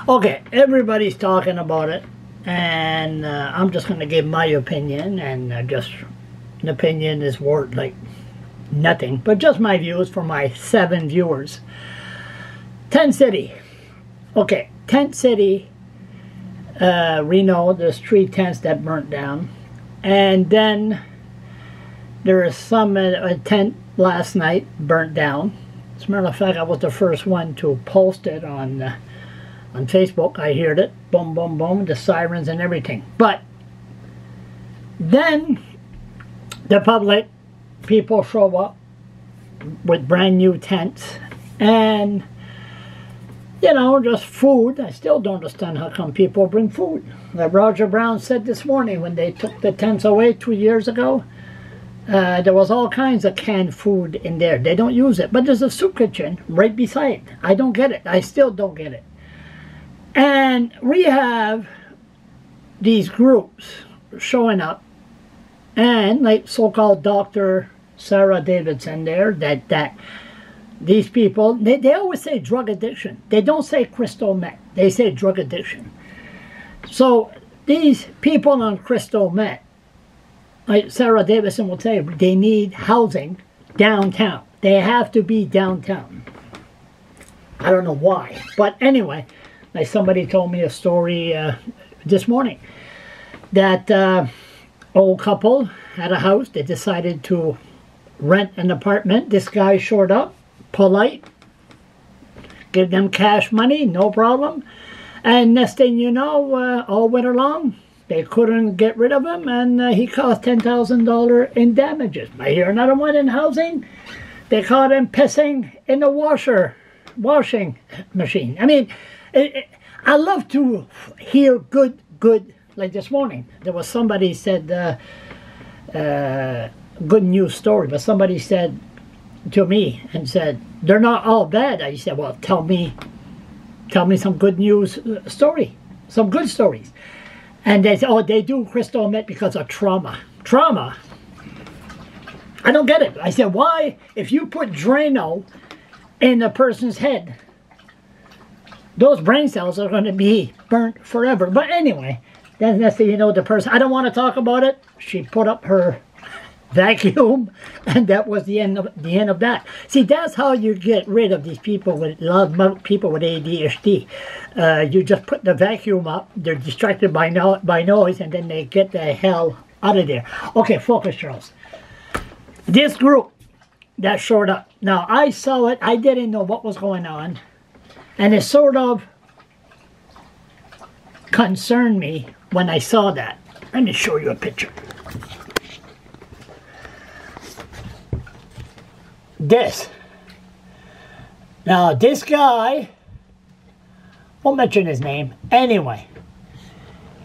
Okay, everybody's talking about it, and I'm just going to give my opinion, and just an opinion is worth like nothing, but just my views for my 7 viewers. Tent City. Okay, Tent City, Reno, there's 3 tents that burnt down, and then there is some a tent last night burnt down. As a matter of fact, I was the first one to post it on Facebook. I heard it, boom, boom, boom, the sirens and everything. But then the public, people show up with brand new tents and, you know, just food. I still don't understand how come people bring food. Like Roger Brown said this morning when they took the tents away 2 years ago, there was all kinds of canned food in there. They don't use it, but there's a soup kitchen right beside. I don't get it. I still don't get it. And we have these groups showing up, and like so-called Dr. Sarah Davidson there, that these people, they always say drug addiction. They don't say crystal meth. They say drug addiction. So these people on crystal meth, like Sarah Davidson will say, they need housing downtown. They have to be downtown. I don't know why. But anyway, like somebody told me a story this morning that old couple had a house. They decided to rent an apartment. This guy showed up, polite, give them cash money, no problem. And next thing you know, all winter long, they couldn't get rid of him, and he cost $10,000 in damages. I hear another one in housing. They caught him pissing in the washing machine. I mean, I love to hear good, like this morning. There was somebody said, good news story, but somebody said to me and said, they're not all bad. I said, well, tell me some good news story, some good stories. And they say, oh, they do crystal meth because of trauma. Trauma? I don't get it. I said, why? If you put Drano in a person's head, those brain cells are going to be burnt forever. But anyway, then that's you know the person. I don't want to talk about it. She put up her vacuum, and that was the end of that. See, that's how you get rid of these people with people with ADHD. You just put the vacuum up. They're distracted by noise, and then they get the hell out of there. Okay, focus, Charles. This group that showed up. Now, I saw it. I didn't know what was going on, and it sort of concerned me when I saw that. Let me show you a picture. This. Now, this guy, won't mention his name. Anyway,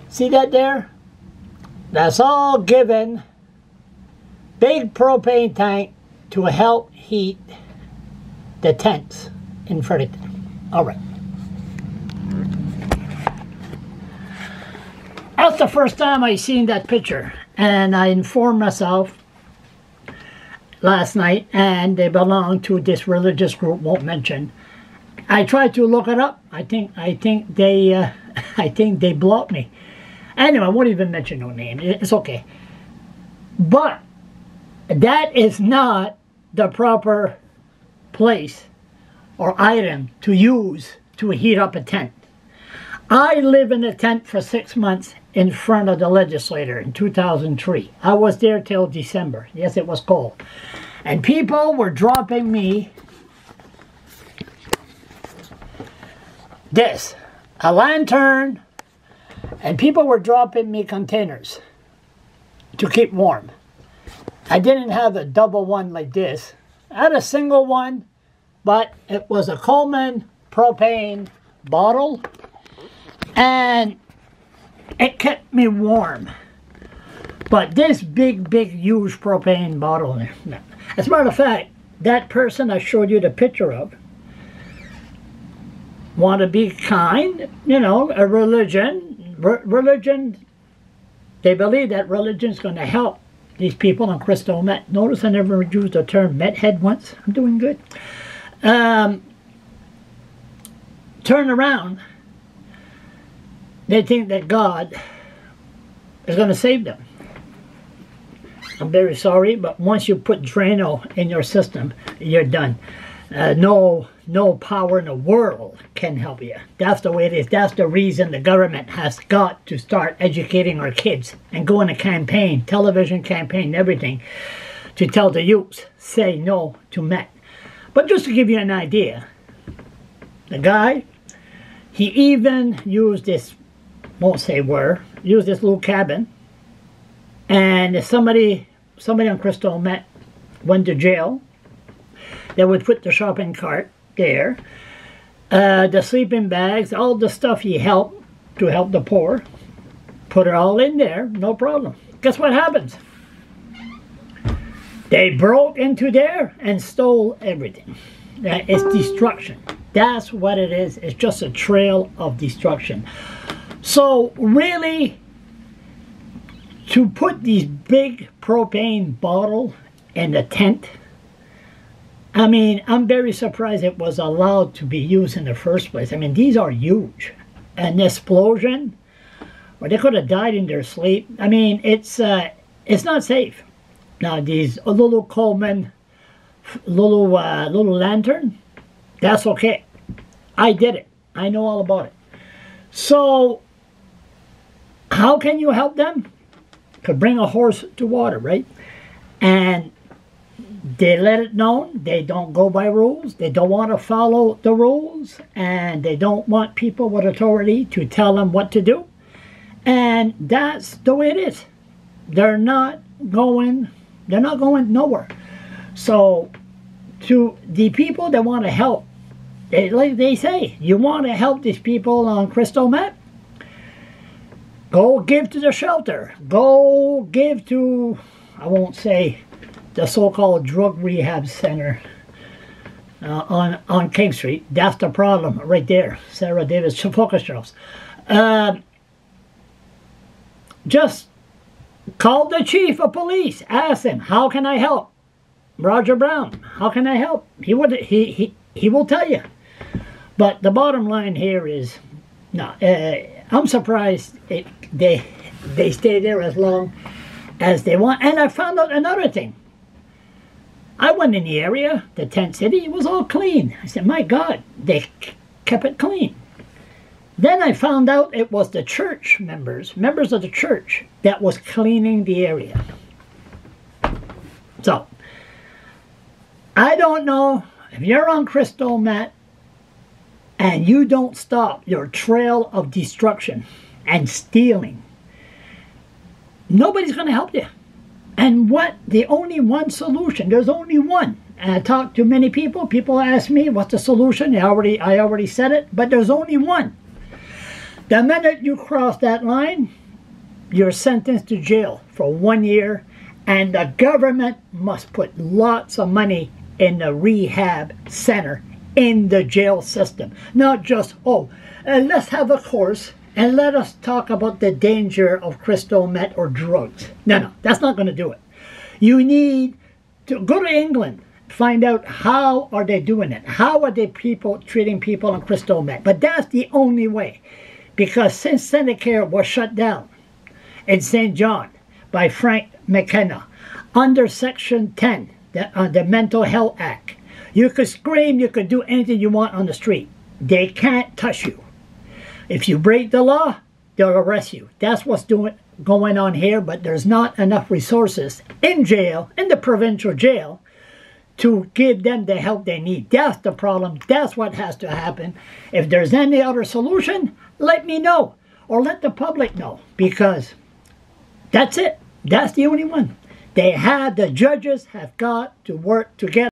see that there? That's all given. Big propane tank to help heat the tents in Fredericton. All right. That's the first time I seen that picture, and I informed myself last night, and they belong to this religious group, won't mention. I tried to look it up. I think they blocked me. Anyway, I won't even mention no name. It's okay. But that is not the proper place or item to use to heat up a tent. I lived in a tent for 6 months in front of the legislature in 2003. I was there till December. Yes, it was cold. And people were dropping me this, a lantern, and people were dropping me containers to keep warm. I didn't have a double one like this. I had a single one, but it was a Coleman propane bottle, and it kept me warm. But this big, huge propane bottle, as a matter of fact, that person I showed you the picture of, want to be kind, you know, a religion, they believe that religion's going to help these people on crystal meth. Notice I never used the term meth head once. I'm doing good. Turn around they think that God is going to save them. I'm very sorry, but once you put Drano in your system, you're done. No power in the world can help you. That's the way it is. That's the reason the government has got to start educating our kids and go on a campaign, television campaign, everything, to tell the youths, say no to meth. But just to give you an idea, the guy, he even used this, won't say where, used this little cabin, and if somebody on crystal meth went to jail, they would put the shopping cart there, the sleeping bags, all the stuff he helped to help the poor, put it all in there, no problem. Guess what happens? They broke into there and stole everything. It's destruction. That's what it is. It's just a trail of destruction. So really, to put these big propane bottle in the tent, I mean, I'm very surprised it was allowed to be used in the first place. I mean, these are huge. An explosion, or they could have died in their sleep. I mean, it's not safe. Now, these little Coleman, little lantern, that's okay. I did it. I know all about it. So, how can you help them? Could bring a horse to water, right? And they let it known they don't go by rules. They don't want to follow the rules, and they don't want people with authority to tell them what to do. And that's the way it is. They're not going nowhere. So to the people that want to help, like they say, you want to help these people on crystal meth? Go give to the shelter. Go give to, I won't say, the so-called drug rehab center on King Street. That's the problem right there. Sarah Davis focus shows. Just call the chief of police. Ask him, how can I help? Roger Brown, how can I help? He will tell you. But the bottom line here is, no, I'm surprised they stay there as long as they want. And I found out another thing. I went in the area, the tent city, it was all clean. I said, my God, they kept it clean. Then I found out it was the church members of the church, that was cleaning the area. So, I don't know if you're on crystal meth and you don't stop your trail of destruction and stealing, nobody's going to help you. And the only one solution, there's only one. And I talked to many people. People ask me, what's the solution? I already said it, but there's only one. The minute you cross that line, you're sentenced to jail for 1 year, and the government must put lots of money in the rehab center, in the jail system. Not just, let's have a course and let us talk about the danger of crystal meth or drugs. No, that's not going to do it. You need to go to England, find out how are they doing it. How are they treating people on crystal meth? But that's the only way. Because since Senecare was shut down in St. John by Frank McKenna, under Section 10, the Mental Health Act, you could scream, you could do anything you want on the street. They can't touch you. If you break the law, they'll arrest you. That's what's going on here, but there's not enough resources in jail, in the provincial jail, to give them the help they need. That's the problem. That's what has to happen. If there's any other solution, let me know, or let the public know, because that's it. That's the only one. The judges have got to work together.